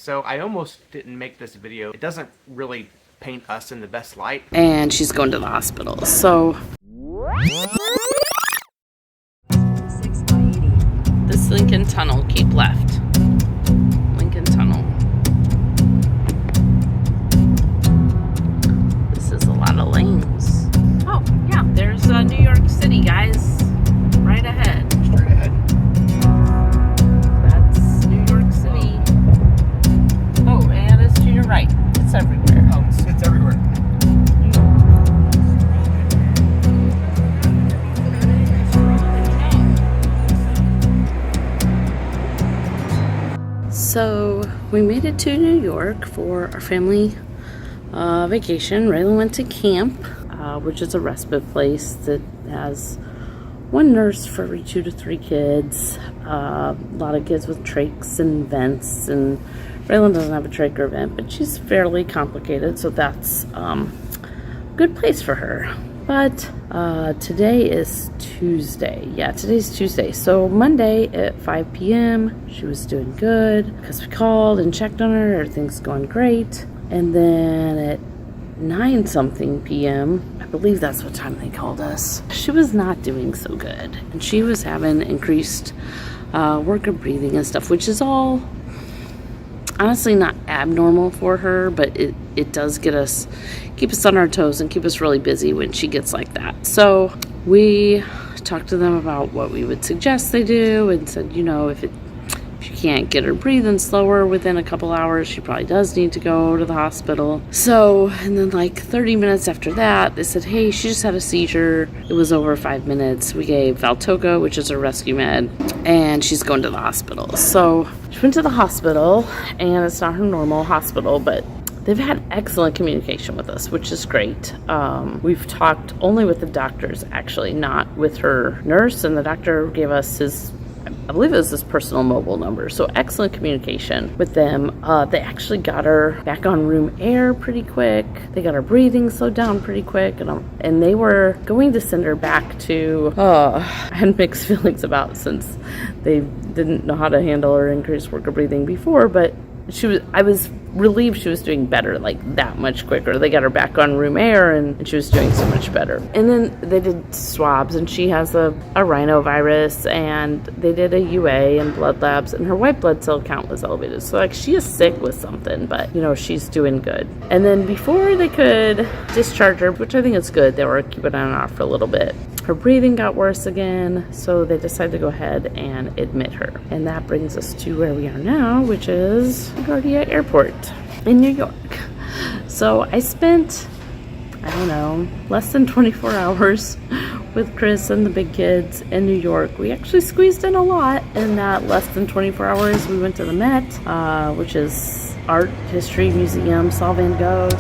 So I almost didn't make this video. It doesn't really paint us in the best light. And she's going to the hospital. So this Lincoln Tunnel, keep left. Lincoln Tunnel. This is a lot of lanes. Oh, yeah, there's New York City, guys. Right ahead. Straight ahead. That's New York City. Oh, and it's to your right. It's everywhere. Oh, it's everywhere. So we made it to New York for our family vacation. Raylan went to camp, which is a respite place that has one nurse for every 2 to 3 kids. A lot of kids with trachs and vents, and Raylan doesn't have a trach or vent, but she's fairly complicated, so that's a good place for her. But today is Tuesday. Yeah, today's Tuesday. So Monday at 5 p.m. she was doing good because we called and checked on her. Everything's going great. And then at 9-something p.m., I believe that's what time they called us, she was not doing so good. And she was having increased work of breathing and stuff, which is all honestly not abnormal for her, but it does keep us on our toes and keep us really busy when she gets like that. So we talked to them about what we would suggest they do and said, you know, if you can't get her breathing slower within a couple hours, she probably does need to go to the hospital. So, and then like 30 minutes after that, they said, hey, she just had a seizure. It was over 5 minutes. We gave Valtoco, which is a rescue med, and she's going to the hospital. So she went to the hospital, and it's not her normal hospital, but they've had excellent communication with us, which is great. We've talked only with the doctors, actually, not with her nurse, and the doctor gave us I believe it was his personal mobile number. So excellent communication with them. They actually got her back on room air pretty quick. They got her breathing slowed down pretty quick. And they were going to send her back to, I had mixed feelings about, since they didn't know how to handle her increased work of breathing before, but I was relieved she was doing better, like that much quicker. They got her back on room air and she was doing so much better. And then they did swabs, and she has a rhinovirus, and they did a UA and blood labs, and her white blood cell count was elevated. So like, she is sick with something, but you know, she's doing good. And then before they could discharge her, which I think is good, they were keeping on and off for a little bit, her breathing got worse again, so they decided to go ahead and admit her. And that brings us to where we are now, which is LaGuardia Airport in New York. So I spent, I don't know, less than 24 hours with Chris and the big kids in New York. We actually squeezed in a lot in that less than 24 hours. We went to the Met, which is art history museum, saw Van Gogh.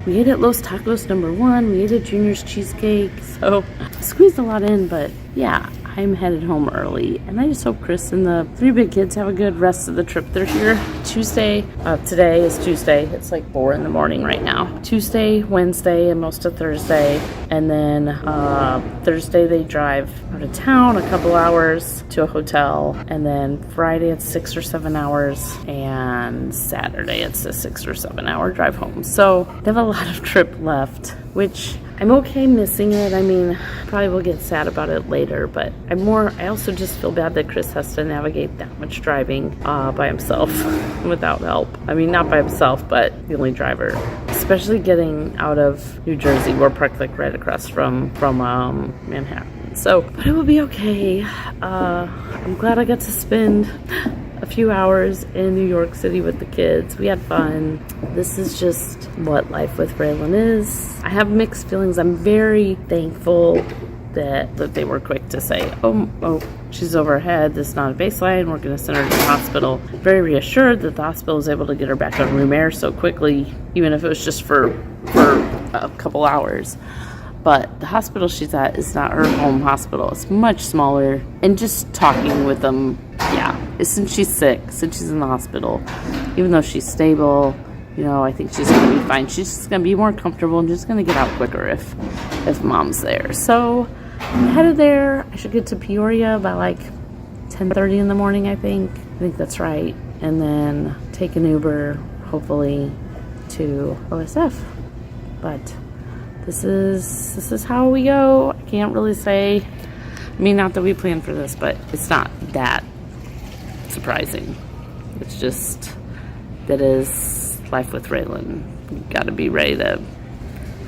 We ate at Los Tacos #1. We ate at Junior's Cheesecake. So squeezed a lot in, but yeah, I'm headed home early. And I just hope Chris and the 3 big kids have a good rest of the trip. They're here Tuesday. Today is Tuesday. It's like 4 in the morning right now. Tuesday, Wednesday, and most of Thursday. And then Thursday they drive out of town a couple hours to a hotel. And then Friday it's 6 or 7 hours. And Saturday it's a 6 or 7 hour drive home. So they have a lot of trip left, which I'm okay missing it. I mean, probably will get sad about it later, but I also just feel bad that Chris has to navigate that much driving by himself without help. I mean, not by himself, but the only driver. Especially getting out of New Jersey. We're parked like right across from Manhattan. So, but it will be okay. I'm glad I got to spend a few hours in New York City with the kids. We had fun. This is just what life with Raylan is. I have mixed feelings. I'm very thankful that they were quick to say, oh, she's over her head. This is not a baseline. We're going to send her to the hospital. Very reassured that the hospital was able to get her back on room air so quickly, even if it was just for a couple hours. But the hospital she's at is not her home hospital. It's much smaller. And just talking with them, yeah, since she's sick, since she's in the hospital, even though she's stable, you know, I think she's going to be fine. She's just going to be more comfortable and just going to get out quicker if mom's there. So I'm headed there. I should get to Peoria by like 10:30 in the morning, I think. I think that's right. And then take an Uber, hopefully, to OSF. But this is how we go. I can't really say, I mean, not that we planned for this, but it's not that surprising. It's just that is life with Raylan. You gotta be ready to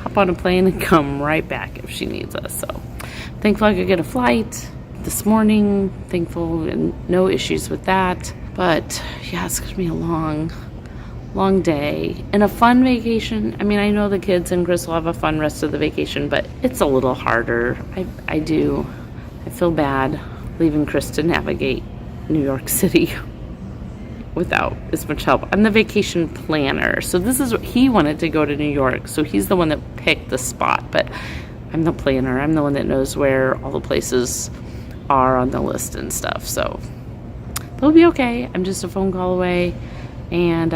hop on a plane and come right back if she needs us. So thankful I could get a flight this morning. Thankful and no issues with that. But yeah, it's gonna be a long day and a fun vacation. I mean, I know the kids and Chris will have a fun rest of the vacation, but it's a little harder. I feel bad leaving Chris to navigate New York City without as much help. I'm the vacation planner, so this is what he wanted to go to New York, so he's the one that picked the spot, but I'm the planner. I'm the one that knows where all the places are on the list and stuff, so they'll be okay. I'm just a phone call away, and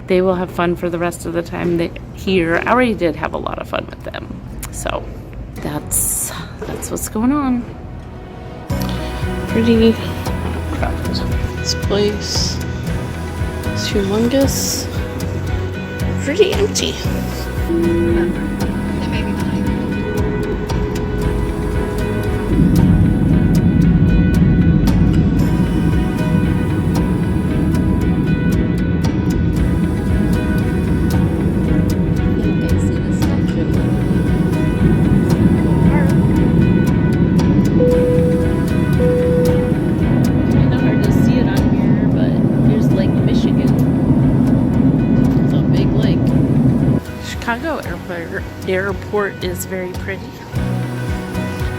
they will have fun for the rest of the time here. I already did have a lot of fun with them, so that's what's going on. Pretty crowded. This place is humongous. Pretty empty. Remember, they may be behind. Chicago airport is very pretty.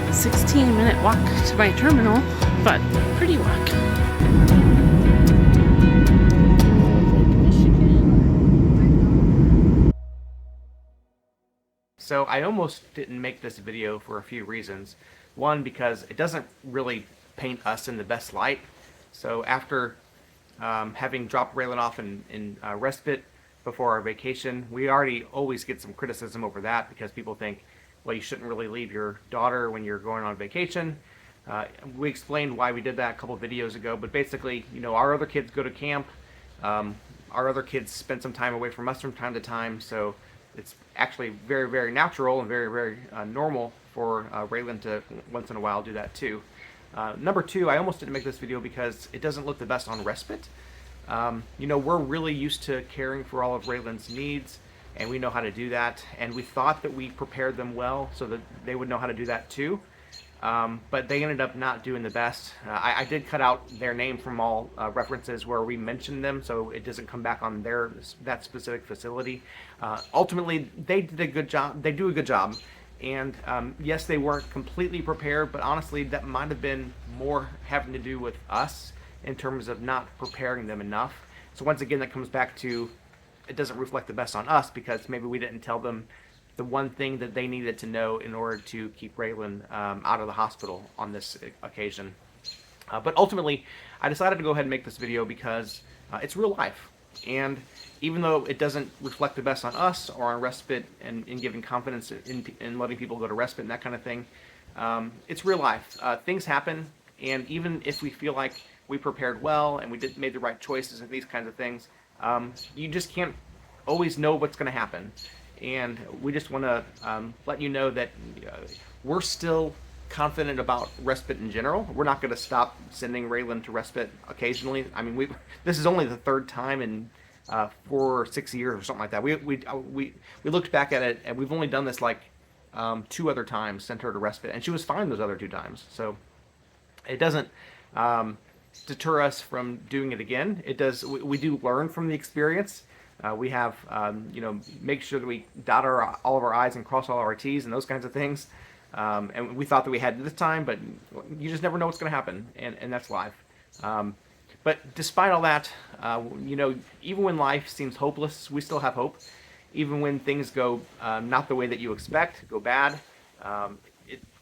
16-minute walk to my terminal, but pretty walk. So I almost didn't make this video for a few reasons. One, because it doesn't really paint us in the best light. So after having dropped Raylan off in respite before our vacation, we already always get some criticism over that because people think, well, you shouldn't really leave your daughter when you're going on vacation. We explained why we did that a couple videos ago, but basically, you know, our other kids go to camp. Our other kids spend some time away from us from time to time, so it's actually very, very natural and very, very normal for Raylan to once in a while do that too. Number two, I almost didn't make this video because it doesn't look the best on respite. You know, we're really used to caring for all of Raylan's needs, and we know how to do that, and we thought that we prepared them well so that they would know how to do that too. But they ended up not doing the best. I did cut out their name from all references where we mentioned them, so it doesn't come back on that specific facility. Ultimately, they did a good job. They do a good job, and yes, they weren't completely prepared, but honestly, that might have been more having to do with us in terms of not preparing them enough. So once again, that comes back to it doesn't reflect the best on us because maybe we didn't tell them the one thing that they needed to know in order to keep Raylan out of the hospital on this occasion. But ultimately, I decided to go ahead and make this video because it's real life. And even though it doesn't reflect the best on us or on respite and in giving confidence in letting people go to respite and that kind of thing, it's real life. Things happen, and even if we feel like we prepared well and we made the right choices and these kinds of things, you just can't always know what's going to happen. and we just want to let you know that we're still confident about respite in general. We're not going to stop sending Raylan to respite occasionally. I mean, this is only the third time in 4 or 6 years or something like that. We looked back at it, and we've only done this like 2 other times, sent her to respite, and she was fine those other 2 times. So it doesn't deter us from doing it again. It does. We do learn from the experience. We have, make sure that we dot all of our I's and cross all of our T's and those kinds of things. And we thought that we had this time, but you just never know what's going to happen, and that's life. But despite all that, even when life seems hopeless, we still have hope. Even when things go not the way that you expect, go bad,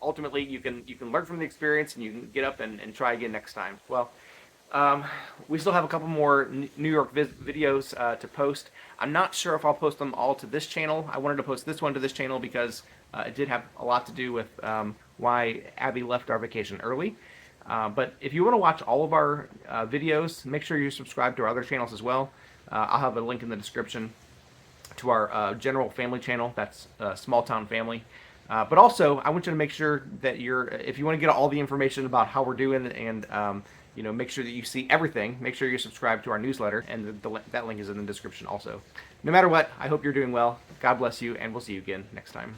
ultimately you can learn from the experience, and you can get up and try again next time. Well, we still have a couple more New York videos to post. I'm not sure if I'll post them all to this channel. I wanted to post this one to this channel because it did have a lot to do with why Abby left our vacation early. But if you want to watch all of our videos, make sure you subscribe to our other channels as well. I'll have a link in the description to our general family channel. That's Small Town Family. But also, I want you to make sure that if you want to get all the information about how we're doing and make sure that you see everything, make sure you're subscribed to our newsletter, and that link is in the description also. No matter what, I hope you're doing well. God bless you, and we'll see you again next time.